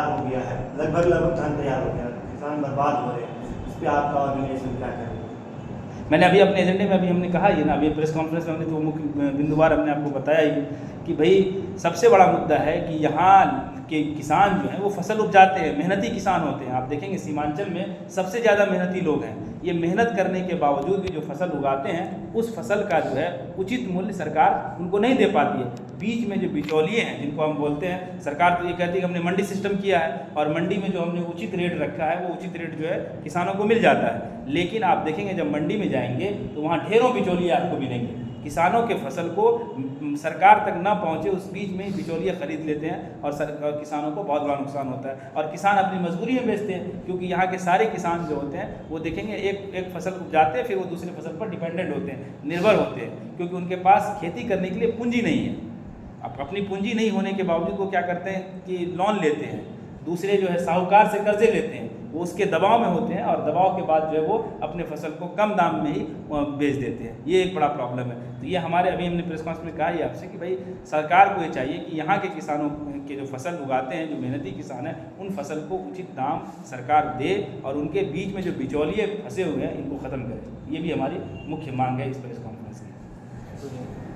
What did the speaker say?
हो गया है, लगभग धान तैयार हो गया, किसान बर्बाद हो रहे हैं, इस पर आपका ऑर्गेनाइजेशन क्या करेंगे? मैंने अभी अपने एजेंडे में अभी हमने कहा ये ना, अभी प्रेस कॉन्फ्रेंस में हमने तो मुख्य बिंदुवार हमने आपको बताया ही कि भाई सबसे बड़ा मुद्दा है कि यहाँ के किसान जो हैं वो फसल उपजाते हैं, मेहनती किसान होते हैं। आप देखेंगे सीमांचल में सबसे ज़्यादा मेहनती लोग हैं। ये मेहनत करने के बावजूद भी जो फसल उगाते हैं उस फसल का जो है उचित मूल्य सरकार उनको नहीं दे पाती है। बीच में जो बिचौलिए हैं जिनको हम बोलते हैं, सरकार तो ये कहती है कि हमने मंडी सिस्टम किया है और मंडी में जो हमने उचित रेट रखा है वो उचित रेट जो है किसानों को मिल जाता है। लेकिन आप देखेंगे जब मंडी में जाएंगे तो वहाँ ढेरों बिचौलिए आपको मिलेंगे। किसानों के फसल को सरकार तक ना पहुँचे उस बीच में ही बिचौलिए खरीद लेते हैं और किसानों को बहुत बड़ा नुकसान होता है और किसान अपनी मजबूरी में बेचते हैं, क्योंकि यहाँ के सारे किसान जो होते हैं वो देखेंगे एक फसल उपजाते हैं फिर वो दूसरी फसल पर डिपेंडेंट होते हैं, निर्भर होते हैं, क्योंकि उनके पास खेती करने के लिए पूंजी नहीं है। अब अपनी पूंजी नहीं होने के बावजूद वो क्या करते हैं कि लोन लेते हैं, दूसरे जो है साहूकार से कर्जे लेते हैं, वो उसके दबाव में होते हैं और दबाव के बाद जो है वो अपने फसल को कम दाम में ही बेच देते हैं। ये एक बड़ा प्रॉब्लम है। तो ये हमारे अभी हमने प्रेस कॉन्फ्रेंस में कहा ही आपसे कि भाई सरकार को ये चाहिए कि यहाँ के किसानों के जो फसल उगाते हैं, जो मेहनती किसान हैं, उन फसल को उचित दाम सरकार दे और उनके बीच में जो बिचौलिए फंसे हुए हैं इनको ख़त्म करे। ये भी हमारी मुख्य मांग है इस प्रेस कॉन्फ्रेंस की।